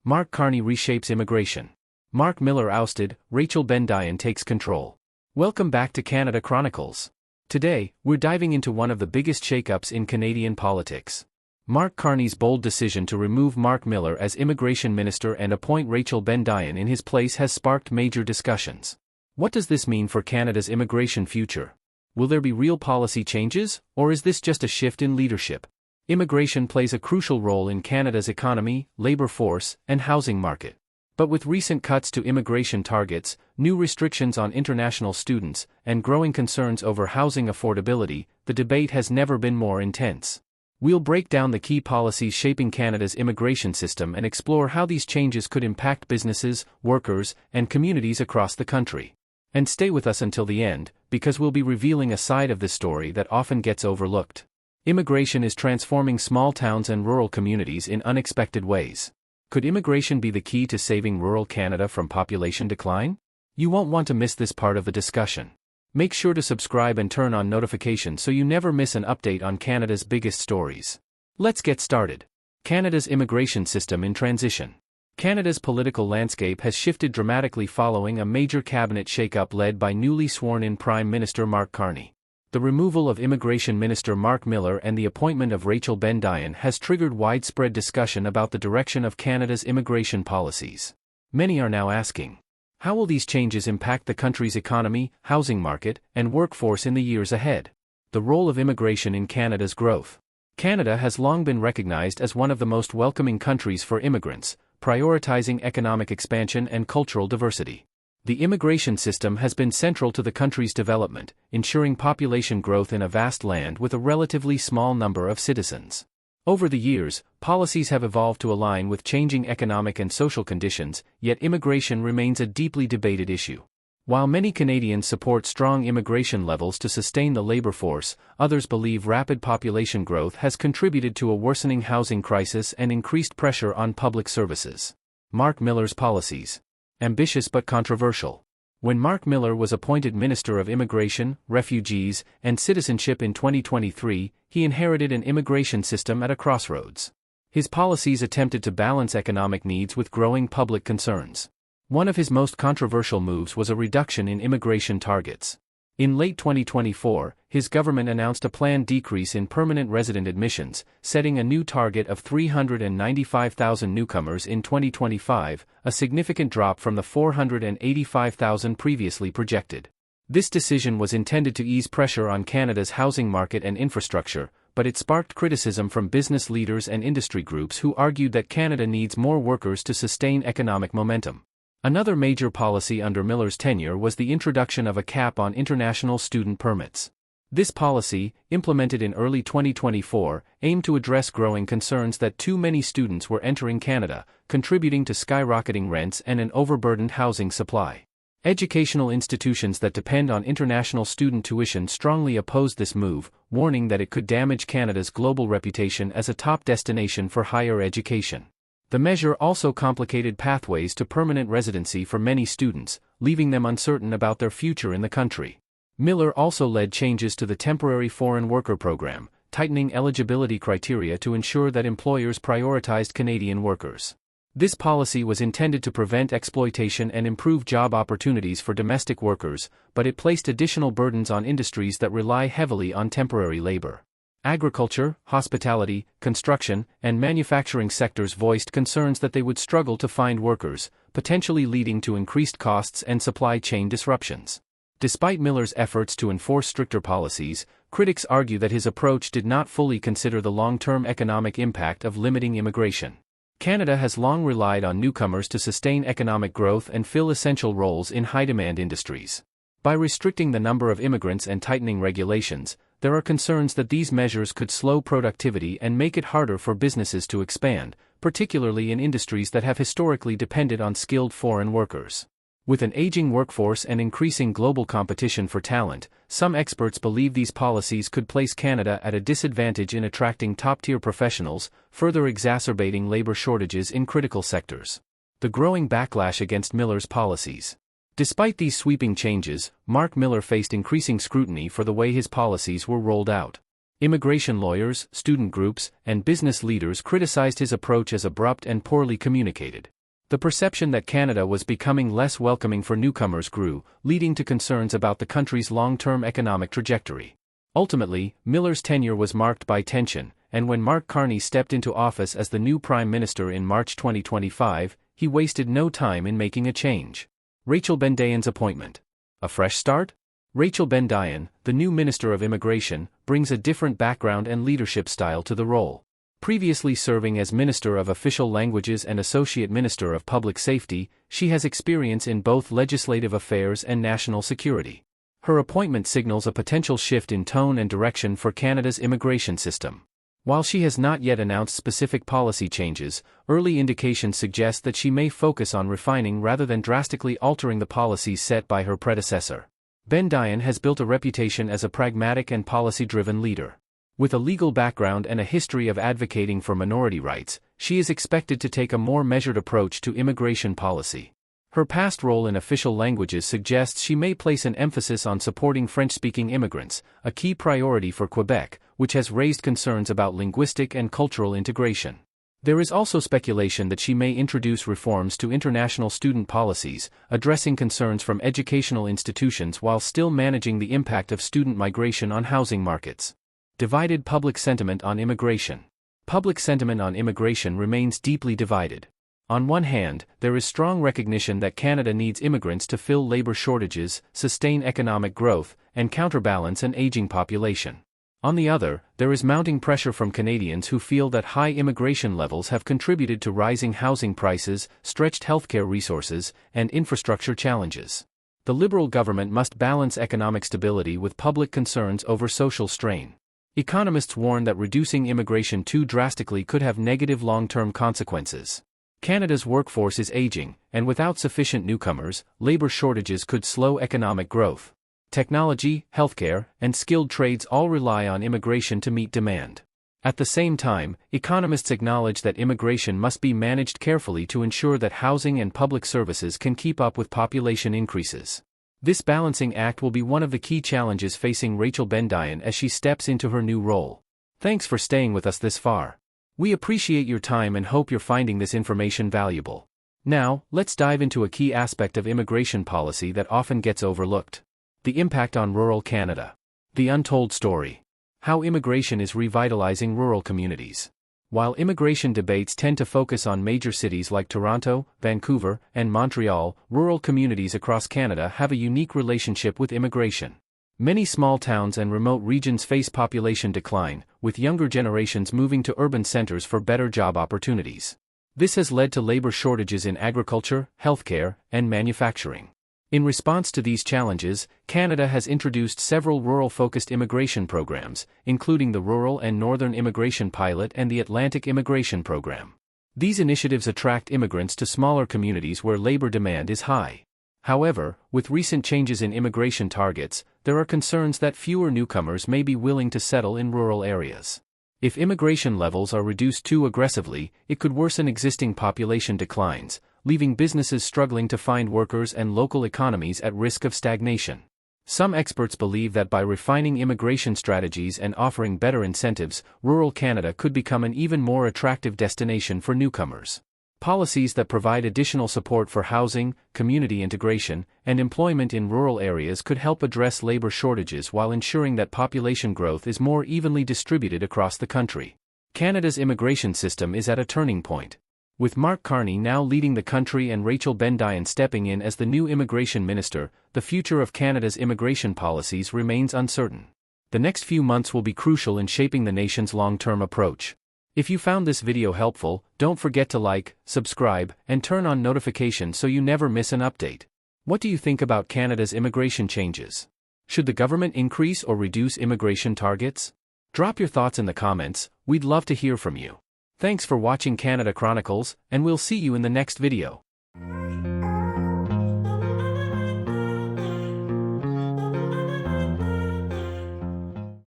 Mark Carney reshapes immigration. Marc Miller ousted, Rachel Bendayan takes control. Welcome back to Canada Chronicles. Today, we're diving into one of the biggest shakeups in Canadian politics. Mark Carney's bold decision to remove Marc Miller as Immigration Minister and appoint Rachel Bendayan in his place has sparked major discussions. What does this mean for Canada's immigration future? Will there be real policy changes, or is this just a shift in leadership? Immigration plays a crucial role in Canada's economy, labor force, and housing market. But with recent cuts to immigration targets, new restrictions on international students, and growing concerns over housing affordability, the debate has never been more intense. We'll break down the key policies shaping Canada's immigration system and explore how these changes could impact businesses, workers, and communities across the country. And stay with us until the end, because we'll be revealing a side of this story that often gets overlooked. Immigration is transforming small towns and rural communities in unexpected ways. Could immigration be the key to saving rural Canada from population decline? You won't want to miss this part of the discussion. Make sure to subscribe and turn on notifications so you never miss an update on Canada's biggest stories. Let's get started. Canada's immigration system in transition. Canada's political landscape has shifted dramatically following a major cabinet shakeup led by newly sworn-in Prime Minister Mark Carney. The removal of Immigration Minister Marc Miller and the appointment of Rachel Bendayan has triggered widespread discussion about the direction of Canada's immigration policies. Many are now asking, how will these changes impact the country's economy, housing market, and workforce in the years ahead? The role of immigration in Canada's growth. Canada has long been recognized as one of the most welcoming countries for immigrants, prioritizing economic expansion and cultural diversity. The immigration system has been central to the country's development, ensuring population growth in a vast land with a relatively small number of citizens. Over the years, policies have evolved to align with changing economic and social conditions, yet immigration remains a deeply debated issue. While many Canadians support strong immigration levels to sustain the labor force, others believe rapid population growth has contributed to a worsening housing crisis and increased pressure on public services. Marc Miller's policies. Ambitious but controversial. When Marc Miller was appointed Minister of Immigration, Refugees, and Citizenship in 2023, he inherited an immigration system at a crossroads. His policies attempted to balance economic needs with growing public concerns. One of his most controversial moves was a reduction in immigration targets. In late 2024, his government announced a planned decrease in permanent resident admissions, setting a new target of 395,000 newcomers in 2025, a significant drop from the 485,000 previously projected. This decision was intended to ease pressure on Canada's housing market and infrastructure, but it sparked criticism from business leaders and industry groups who argued that Canada needs more workers to sustain economic momentum. Another major policy under Miller's tenure was the introduction of a cap on international student permits. This policy, implemented in early 2024, aimed to address growing concerns that too many students were entering Canada, contributing to skyrocketing rents and an overburdened housing supply. Educational institutions that depend on international student tuition strongly opposed this move, warning that it could damage Canada's global reputation as a top destination for higher education. The measure also complicated pathways to permanent residency for many students, leaving them uncertain about their future in the country. Miller also led changes to the temporary foreign worker program, tightening eligibility criteria to ensure that employers prioritized Canadian workers. This policy was intended to prevent exploitation and improve job opportunities for domestic workers, but it placed additional burdens on industries that rely heavily on temporary labor. Agriculture, hospitality, construction, and manufacturing sectors voiced concerns that they would struggle to find workers, potentially leading to increased costs and supply chain disruptions. Despite Miller's efforts to enforce stricter policies, critics argue that his approach did not fully consider the long-term economic impact of limiting immigration. Canada has long relied on newcomers to sustain economic growth and fill essential roles in high-demand industries. By restricting the number of immigrants and tightening regulations, there are concerns that these measures could slow productivity and make it harder for businesses to expand, particularly in industries that have historically depended on skilled foreign workers. With an aging workforce and increasing global competition for talent, some experts believe these policies could place Canada at a disadvantage in attracting top-tier professionals, further exacerbating labor shortages in critical sectors. The growing backlash against Miller's policies. Despite these sweeping changes, Marc Miller faced increasing scrutiny for the way his policies were rolled out. Immigration lawyers, student groups, and business leaders criticized his approach as abrupt and poorly communicated. The perception that Canada was becoming less welcoming for newcomers grew, leading to concerns about the country's long-term economic trajectory. Ultimately, Miller's tenure was marked by tension, and when Mark Carney stepped into office as the new Prime Minister in March 2025, he wasted no time in making a change. Rachel Bendayan's appointment. A fresh start? Rachel Bendayan, the new Minister of Immigration, brings a different background and leadership style to the role. Previously serving as Minister of Official Languages and Associate Minister of Public Safety, she has experience in both legislative affairs and national security. Her appointment signals a potential shift in tone and direction for Canada's immigration system. While she has not yet announced specific policy changes, early indications suggest that she may focus on refining rather than drastically altering the policies set by her predecessor. Bendayan has built a reputation as a pragmatic and policy-driven leader. With a legal background and a history of advocating for minority rights, she is expected to take a more measured approach to immigration policy. Her past role in official languages suggests she may place an emphasis on supporting French-speaking immigrants, a key priority for Quebec, which has raised concerns about linguistic and cultural integration. There is also speculation that she may introduce reforms to international student policies, addressing concerns from educational institutions while still managing the impact of student migration on housing markets. Divided public sentiment on immigration. Public sentiment on immigration remains deeply divided. On one hand, there is strong recognition that Canada needs immigrants to fill labor shortages, sustain economic growth, and counterbalance an aging population. On the other, there is mounting pressure from Canadians who feel that high immigration levels have contributed to rising housing prices, stretched healthcare resources, and infrastructure challenges. The Liberal government must balance economic stability with public concerns over social strain. Economists warn that reducing immigration too drastically could have negative long-term consequences. Canada's workforce is aging, and without sufficient newcomers, labor shortages could slow economic growth. Technology, healthcare, and skilled trades all rely on immigration to meet demand. At the same time, economists acknowledge that immigration must be managed carefully to ensure that housing and public services can keep up with population increases. This balancing act will be one of the key challenges facing Rachel Bendayan as she steps into her new role. Thanks for staying with us this far. We appreciate your time and hope you're finding this information valuable. Now, let's dive into a key aspect of immigration policy that often gets overlooked. The impact on rural Canada. The untold story. How immigration is revitalizing rural communities. While immigration debates tend to focus on major cities like Toronto, Vancouver, and Montreal, rural communities across Canada have a unique relationship with immigration. Many small towns and remote regions face population decline, with younger generations moving to urban centers for better job opportunities. This has led to labor shortages in agriculture, healthcare, and manufacturing. In response to these challenges, Canada has introduced several rural-focused immigration programs, including the Rural and Northern Immigration Pilot and the Atlantic Immigration Program. These initiatives attract immigrants to smaller communities where labor demand is high. However, with recent changes in immigration targets, there are concerns that fewer newcomers may be willing to settle in rural areas. If immigration levels are reduced too aggressively, it could worsen existing population declines, leaving businesses struggling to find workers and local economies at risk of stagnation. Some experts believe that by refining immigration strategies and offering better incentives, rural Canada could become an even more attractive destination for newcomers. Policies that provide additional support for housing, community integration, and employment in rural areas could help address labor shortages while ensuring that population growth is more evenly distributed across the country. Canada's immigration system is at a turning point. With Mark Carney now leading the country and Rachel Bendayan stepping in as the new immigration minister, the future of Canada's immigration policies remains uncertain. The next few months will be crucial in shaping the nation's long-term approach. If you found this video helpful, don't forget to like, subscribe, and turn on notifications so you never miss an update. What do you think about Canada's immigration changes? Should the government increase or reduce immigration targets? Drop your thoughts in the comments, we'd love to hear from you. Thanks for watching Canada Chronicles, and we'll see you in the next video.